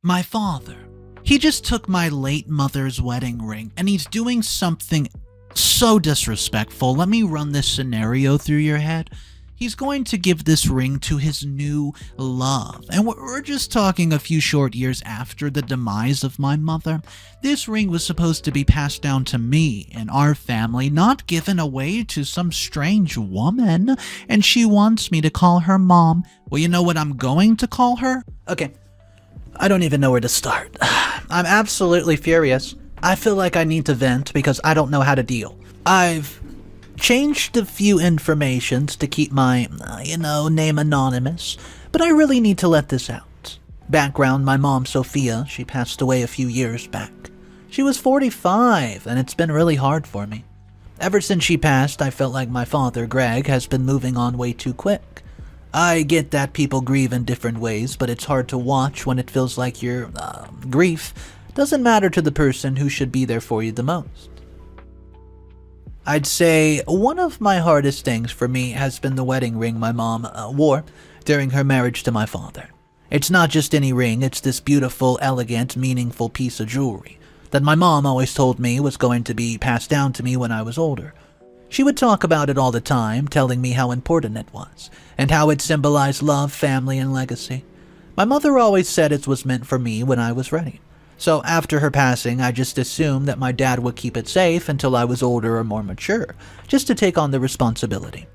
My father. He just took my late mother's wedding ring and he's doing something so disrespectful. Let me run this scenario through your head. He's going to give this ring to his new love. And we're just talking a few short years after the demise of my mother. This ring was supposed to be passed down to me and our family, not given away to some strange woman. And she wants me to call her mom. Well, you know what I'm going to call her? Okay, I don't even know where to start. I'm absolutely furious. I feel like I need to vent because I don't know how to deal. I've changed a few informations to keep my, name anonymous, but I really need to let this out. Background, my mom, Sophia, she passed away a few years back. She was 45, and it's been really hard for me. Ever since she passed, I felt like my father, Greg, has been moving on way too quick. I get that people grieve in different ways, but it's hard to watch when it feels like your grief doesn't matter to the person who should be there for you the most. I'd say one of my hardest things for me has been the wedding ring my mom wore during her marriage to my father. It's not just any ring, it's this beautiful, elegant, meaningful piece of jewelry that my mom always told me was going to be passed down to me when I was older. She would talk about it all the time, telling me how important it was, and how it symbolized love, family, and legacy. My mother always said it was meant for me when I was ready. So after her passing, I just assumed that my dad would keep it safe until I was older or more mature, just to take on the responsibility.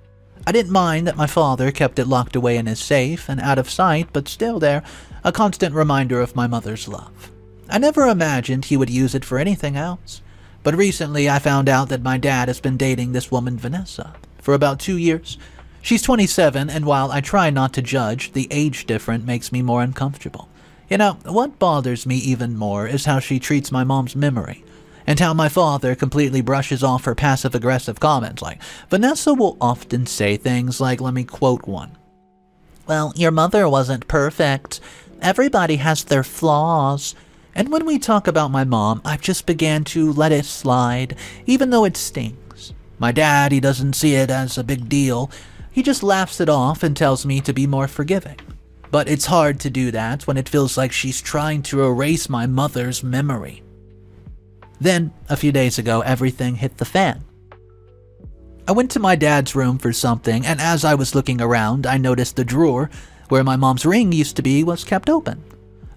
I didn't mind that my father kept it locked away in his safe and out of sight, but still there, a constant reminder of my mother's love. I never imagined he would use it for anything else. But recently I found out that my dad has been dating this woman, Vanessa, for about 2 years. She's 27, and while I try not to judge, the age difference makes me more uncomfortable. You know, what bothers me even more is how she treats my mom's memory, and how my father completely brushes off her passive-aggressive comments. Like, Vanessa will often say things like, let me quote one, "Well, your mother wasn't perfect. Everybody has their flaws." And when we talk about my mom, I've just began to let it slide, even though it stings. My dad, he doesn't see it as a big deal. He just laughs it off and tells me to be more forgiving. But it's hard to do that when it feels like she's trying to erase my mother's memory. Then, a few days ago, everything hit the fan. I went to my dad's room for something, and as I was looking around, I noticed the drawer where my mom's ring used to be was kept open.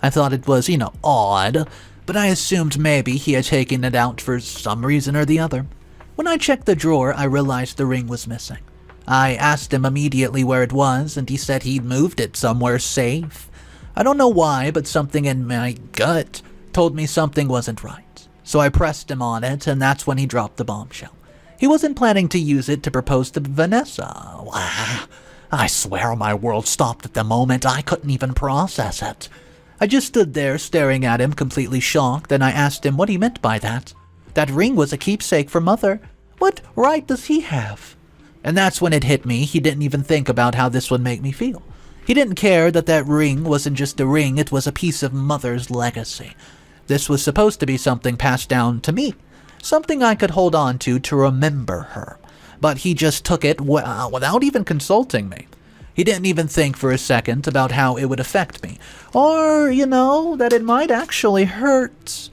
I thought it was, odd, but I assumed maybe he had taken it out for some reason or the other. When I checked the drawer, I realized the ring was missing. I asked him immediately where it was, and he said he'd moved it somewhere safe. I don't know why, but something in my gut told me something wasn't right. So I pressed him on it, and that's when he dropped the bombshell. He wasn't planning to use it to propose to Vanessa. Wow. I swear my world stopped at the moment. I couldn't even process it. I just stood there staring at him, completely shocked, and I asked him what he meant by that. That ring was a keepsake for Mother. What right does he have? And that's when it hit me. He didn't even think about how this would make me feel. He didn't care that that ring wasn't just a ring, it was a piece of Mother's legacy. This was supposed to be something passed down to me, something I could hold on to remember her. But he just took it without even consulting me. He didn't even think for a second about how it would affect me, or, that it might actually hurt.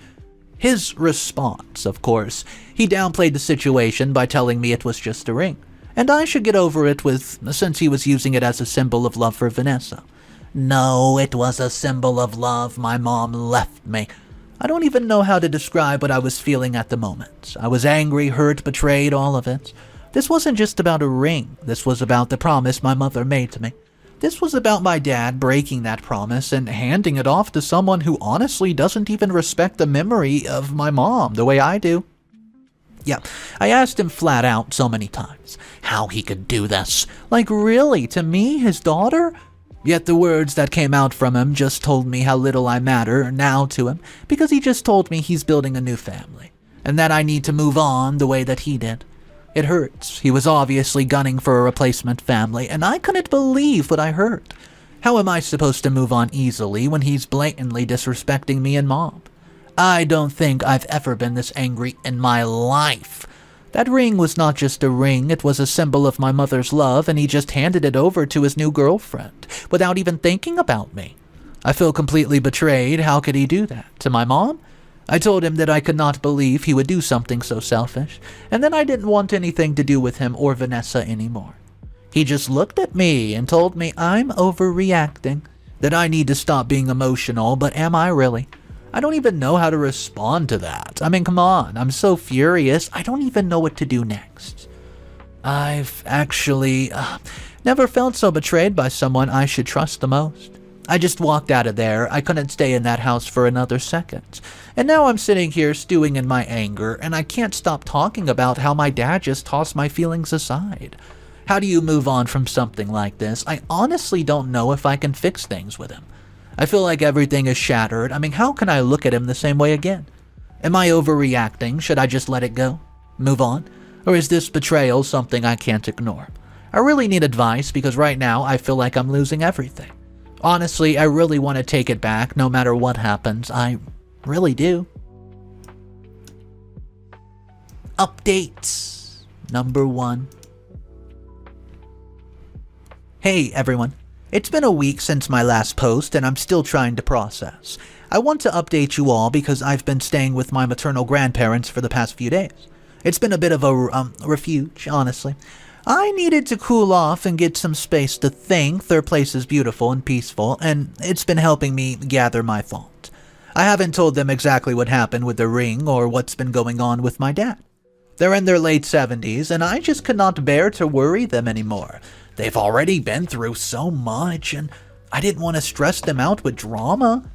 His response, of course, he downplayed the situation by telling me it was just a ring. And I should get over it since he was using it as a symbol of love for Vanessa. No, it was a symbol of love my mom left me. I don't even know how to describe what I was feeling at the moment. I was angry, hurt, betrayed, all of it. This wasn't just about a ring. This was about the promise my mother made to me. This was about my dad breaking that promise and handing it off to someone who honestly doesn't even respect the memory of my mom the way I do. Yeah, I asked him flat out so many times how he could do this. Like, really, to me, his daughter? Yet the words that came out from him just told me how little I matter now to him, because he just told me he's building a new family, and that I need to move on the way that he did. It hurts. He was obviously gunning for a replacement family, and I couldn't believe what I heard. How am I supposed to move on easily when he's blatantly disrespecting me and Mom? I don't think I've ever been this angry in my life. That ring was not just a ring, it was a symbol of my mother's love, and he just handed it over to his new girlfriend without even thinking about me. I feel completely betrayed. How could he do that? To my mom? I told him that I could not believe he would do something so selfish, and then I didn't want anything to do with him or Vanessa anymore. He just looked at me and told me I'm overreacting, that I need to stop being emotional, but am I really? I don't even know how to respond to that. I mean, come on, I'm so furious, I don't even know what to do next. I've actually never felt so betrayed by someone I should trust the most. I just walked out of there. I couldn't stay in that house for another second. And now I'm sitting here stewing in my anger, and I can't stop talking about how my dad just tossed my feelings aside. How do you move on from something like this? I honestly don't know if I can fix things with him. I feel like everything is shattered. I mean, how can I look at him the same way again? Am I overreacting? Should I just let it go? Move on? Or is this betrayal something I can't ignore? I really need advice because right now I feel like I'm losing everything. Honestly, I really want to take it back no matter what happens. I really do. Updates. Number 1. Hey everyone. It's been a week since my last post and I'm still trying to process. I want to update you all because I've been staying with my maternal grandparents for the past few days. It's been a bit of a refuge, honestly. I needed to cool off and get some space to think. Their place is beautiful and peaceful, and it's been helping me gather my thoughts. I haven't told them exactly what happened with the ring or what's been going on with my dad. They're in their late 70s, and I just could not bear to worry them anymore. They've already been through so much, and I didn't want to stress them out with drama.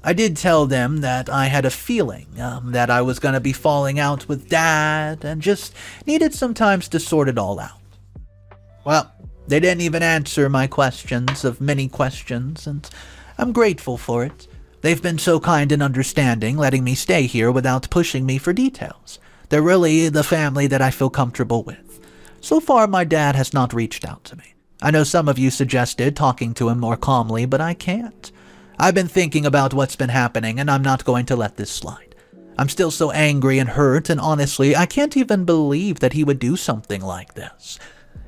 I did tell them that I had a feeling that I was going to be falling out with Dad, and just needed some time to sort it all out. Well, they didn't even answer my questions of many questions, and I'm grateful for it. They've been so kind and understanding, letting me stay here without pushing me for details. They're really the family that I feel comfortable with. So far, my dad has not reached out to me. I know some of you suggested talking to him more calmly, but I can't. I've been thinking about what's been happening, and I'm not going to let this slide. I'm still so angry and hurt, and honestly, I can't even believe that he would do something like this.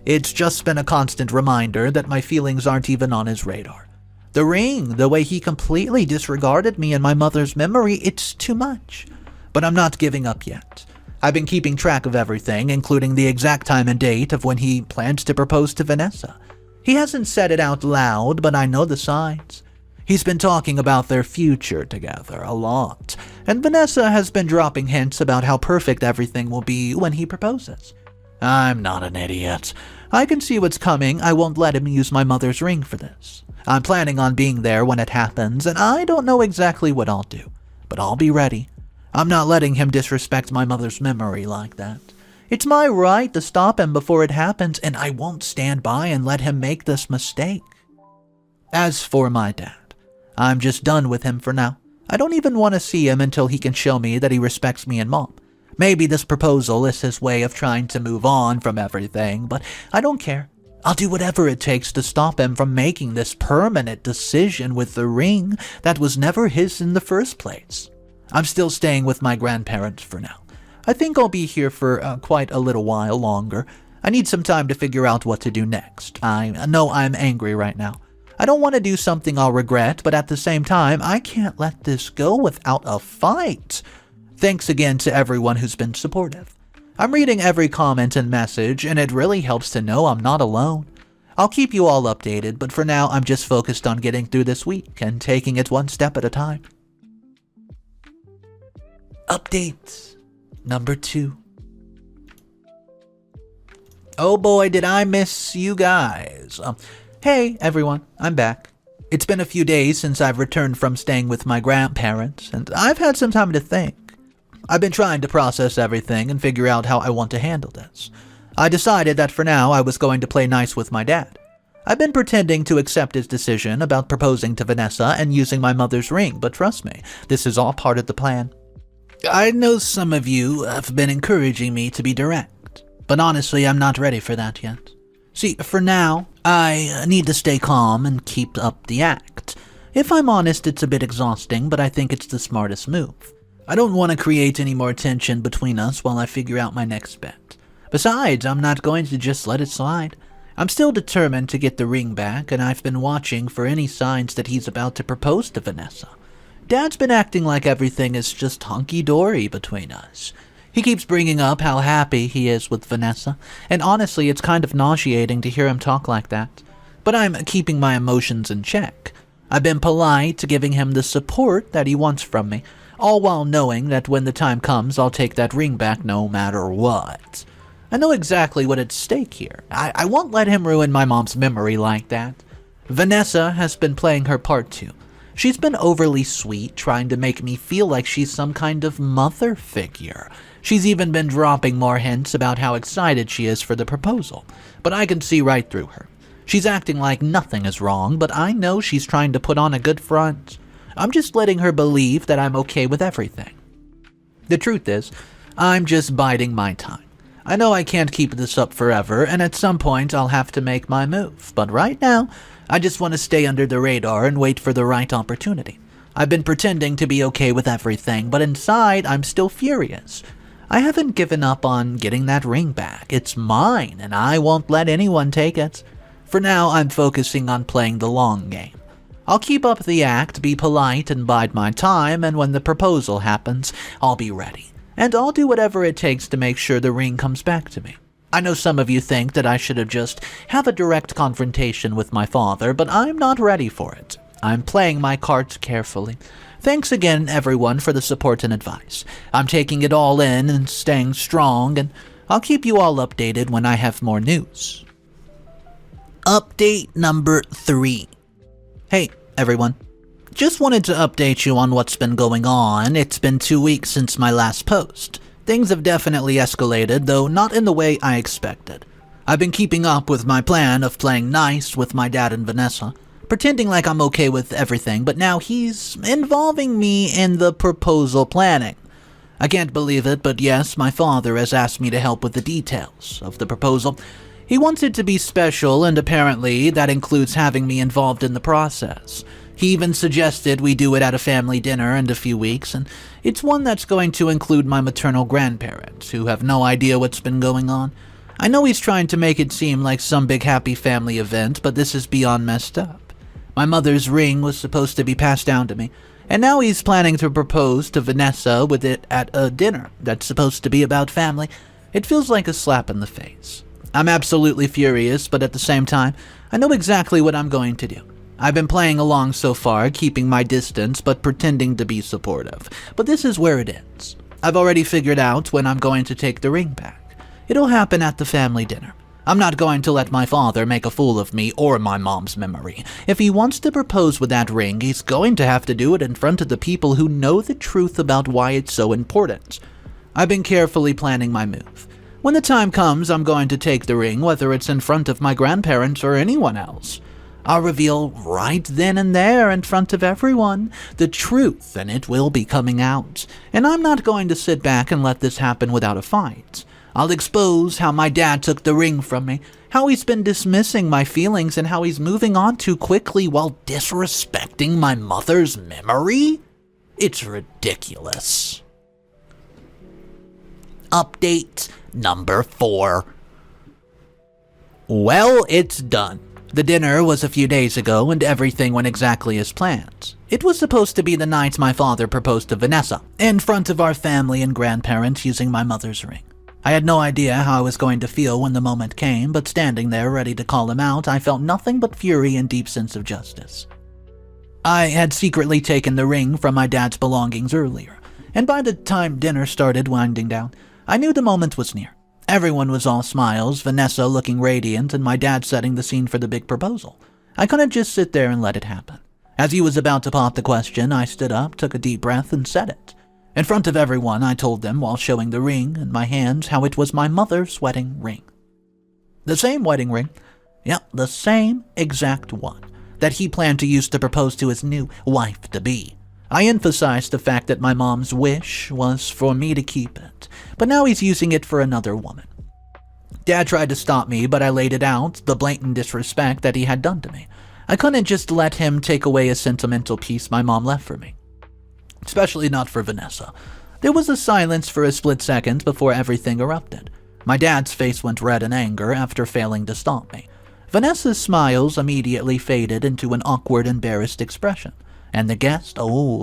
It's just been a constant reminder that my feelings aren't even on his radar. The ring, the way he completely disregarded me and my mother's memory, it's too much. But I'm not giving up yet. I've been keeping track of everything, including the exact time and date of when he plans to propose to Vanessa. He hasn't said it out loud, but I know the signs. He's been talking about their future together a lot, and Vanessa has been dropping hints about how perfect everything will be when he proposes. I'm not an idiot. I can see what's coming. I won't let him use my mother's ring for this. I'm planning on being there when it happens, and I don't know exactly what I'll do, but I'll be ready. I'm not letting him disrespect my mother's memory like that. It's my right to stop him before it happens, and I won't stand by and let him make this mistake. As for my dad, I'm just done with him for now. I don't even want to see him until he can show me that he respects me and Mom. Maybe this proposal is his way of trying to move on from everything, but I don't care. I'll do whatever it takes to stop him from making this permanent decision with the ring that was never his in the first place. I'm still staying with my grandparents for now. I think I'll be here for quite a little while longer. I need some time to figure out what to do next. I know I'm angry right now. I don't want to do something I'll regret, but at the same time, I can't let this go without a fight. Thanks again to everyone who's been supportive. I'm reading every comment and message, and it really helps to know I'm not alone. I'll keep you all updated, but for now, I'm just focused on getting through this week and taking it one step at a time. Update number 2. Oh boy, did I miss you guys. Hey everyone, I'm back. It's been a few days since I've returned from staying with my grandparents, and I've had some time to think. I've been trying to process everything and figure out how I want to handle this. I decided that for now I was going to play nice with my dad. I've been pretending to accept his decision about proposing to Vanessa and using my mother's ring, but trust me, this is all part of the plan. I know some of you have been encouraging me to be direct, but honestly I'm not ready for that yet. See, for now, I need to stay calm and keep up the act. If I'm honest, it's a bit exhausting, but I think it's the smartest move. I don't want to create any more tension between us while I figure out my next bet. Besides, I'm not going to just let it slide. I'm still determined to get the ring back, and I've been watching for any signs that he's about to propose to Vanessa. Dad's been acting like everything is just hunky-dory between us. He keeps bringing up how happy he is with Vanessa, and honestly, it's kind of nauseating to hear him talk like that. But I'm keeping my emotions in check. I've been polite, giving him the support that he wants from me, all while knowing that when the time comes, I'll take that ring back no matter what. I know exactly what's at stake here. I won't let him ruin my mom's memory like that. Vanessa has been playing her part too. She's been overly sweet, trying to make me feel like she's some kind of mother figure. She's even been dropping more hints about how excited she is for the proposal, but I can see right through her. She's acting like nothing is wrong, but I know she's trying to put on a good front. I'm just letting her believe that I'm okay with everything. The truth is, I'm just biding my time. I know I can't keep this up forever, and at some point I'll have to make my move, but right now, I just want to stay under the radar and wait for the right opportunity. I've been pretending to be okay with everything, but inside I'm still furious. I haven't given up on getting that ring back. It's mine, and I won't let anyone take it. For now, I'm focusing on playing the long game. I'll keep up the act, be polite, and bide my time, and when the proposal happens, I'll be ready. And I'll do whatever it takes to make sure the ring comes back to me. I know some of you think that I should have just have a direct confrontation with my father, but I'm not ready for it. I'm playing my cards carefully. Thanks again, everyone, for the support and advice. I'm taking it all in and staying strong, and I'll keep you all updated when I have more news. Update number 3. Hey, everyone. Just wanted to update you on what's been going on. It's been 2 weeks since my last post. Things have definitely escalated, though not in the way I expected. I've been keeping up with my plan of playing nice with my dad and Vanessa, pretending like I'm okay with everything, but now he's involving me in the proposal planning. I can't believe it, but yes, my father has asked me to help with the details of the proposal. He wants it to be special, and apparently that includes having me involved in the process. He even suggested we do it at a family dinner in a few weeks, and it's one that's going to include my maternal grandparents, who have no idea what's been going on. I know he's trying to make it seem like some big happy family event, but this is beyond messed up. My mother's ring was supposed to be passed down to me, and now he's planning to propose to Vanessa with it at a dinner that's supposed to be about family. It feels like a slap in the face. I'm absolutely furious, but at the same time, I know exactly what I'm going to do. I've been playing along so far, keeping my distance but pretending to be supportive. But this is where it ends. I've already figured out when I'm going to take the ring back. It'll happen at the family dinner. I'm not going to let my father make a fool of me or my mom's memory. If he wants to propose with that ring, he's going to have to do it in front of the people who know the truth about why it's so important. I've been carefully planning my move. When the time comes, I'm going to take the ring, whether it's in front of my grandparents or anyone else. I'll reveal right then and there in front of everyone the truth, and it will be coming out. And I'm not going to sit back and let this happen without a fight. I'll expose how my dad took the ring from me, how he's been dismissing my feelings, and how he's moving on too quickly while disrespecting my mother's memory. It's ridiculous. Update number 4. Well, it's done. The dinner was a few days ago, and everything went exactly as planned. It was supposed to be the night my father proposed to Vanessa, in front of our family and grandparents using my mother's ring. I had no idea how I was going to feel when the moment came, but standing there ready to call him out, I felt nothing but fury and deep sense of justice. I had secretly taken the ring from my dad's belongings earlier, and by the time dinner started winding down, I knew the moment was near. Everyone was all smiles, Vanessa looking radiant, and my dad setting the scene for the big proposal. I couldn't just sit there and let it happen. As he was about to pop the question, I stood up, took a deep breath, and said it. In front of everyone, I told them while showing the ring in my hands how it was my mother's wedding ring. The same wedding ring, the same exact one, that he planned to use to propose to his new wife-to-be. I emphasized the fact that my mom's wish was for me to keep it, but now he's using it for another woman. Dad tried to stop me, but I laid it out, the blatant disrespect that he had done to me. I couldn't just let him take away a sentimental piece my mom left for me. Especially not for Vanessa. There was a silence for a split second before everything erupted. My dad's face went red in anger after failing to stop me. Vanessa's smiles immediately faded into an awkward, embarrassed expression, and the guests,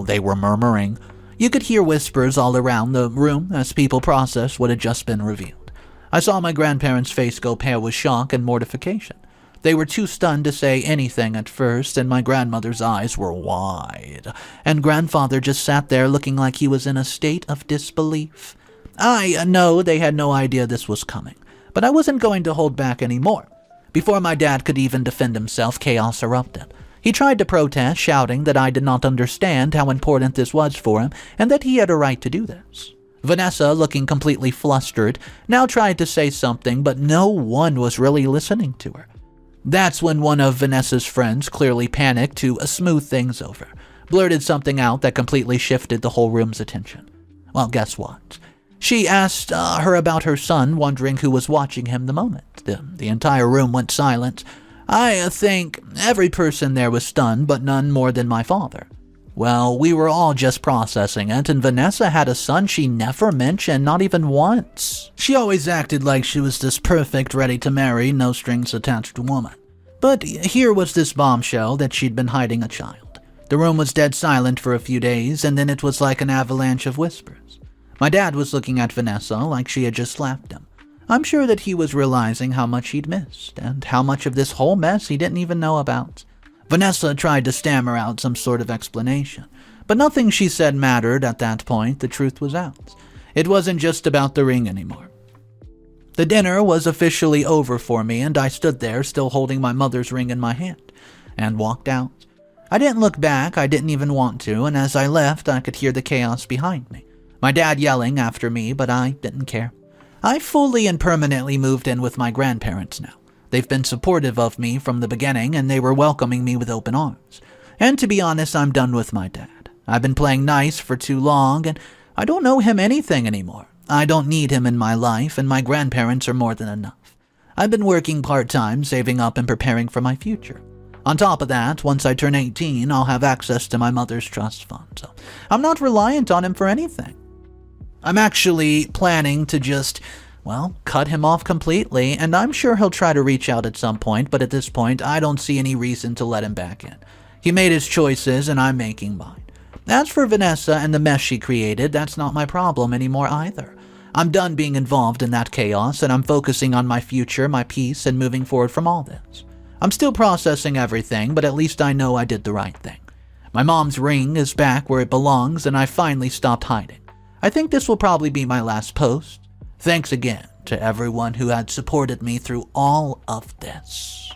they were murmuring. You could hear whispers all around the room as people processed what had just been revealed. I saw my grandparents' face go pale with shock and mortification. They were too stunned to say anything at first, and my grandmother's eyes were wide, and grandfather just sat there looking like he was in a state of disbelief. I know they had no idea this was coming, but I wasn't going to hold back anymore. Before my dad could even defend himself, chaos erupted. He tried to protest, shouting that I did not understand how important this was for him and that he had a right to do this. Vanessa, looking completely flustered, now tried to say something, but no one was really listening to her. That's when one of Vanessa's friends, clearly panicked to smooth things over, blurted something out that completely shifted the whole room's attention. Well, guess what? She asked her about her son, wondering who was watching him the moment. The entire room went silent. I think every person there was stunned, but none more than my father. Well, we were all just processing it, and Vanessa had a son she never mentioned, not even once. She always acted like she was this perfect, ready-to-marry, no-strings-attached woman. But here was this bombshell that she'd been hiding a child. The room was dead silent for a few days, and then it was like an avalanche of whispers. My dad was looking at Vanessa like she had just slapped him. I'm sure that he was realizing how much he'd missed, and how much of this whole mess he didn't even know about. Vanessa tried to stammer out some sort of explanation, but nothing she said mattered at that point. The truth was out. It wasn't just about the ring anymore. The dinner was officially over for me, and I stood there still holding my mother's ring in my hand, and walked out. I didn't look back, I didn't even want to, and as I left, I could hear the chaos behind me. My dad yelling after me, but I didn't care. I fully and permanently moved in with my grandparents now. They've been supportive of me from the beginning, and they were welcoming me with open arms. And to be honest, I'm done with my dad. I've been playing nice for too long, and I don't owe him anything anymore. I don't need him in my life, and my grandparents are more than enough. I've been working part-time, saving up and preparing for my future. On top of that, once I turn 18, I'll have access to my mother's trust fund, so I'm not reliant on him for anything. I'm actually planning to just, cut him off completely, and I'm sure he'll try to reach out at some point, but at this point, I don't see any reason to let him back in. He made his choices, and I'm making mine. As for Vanessa and the mess she created, that's not my problem anymore either. I'm done being involved in that chaos, and I'm focusing on my future, my peace, and moving forward from all this. I'm still processing everything, but at least I know I did the right thing. My mom's ring is back where it belongs, and I finally stopped hiding. I think this will probably be my last post. Thanks again to everyone who had supported me through all of this.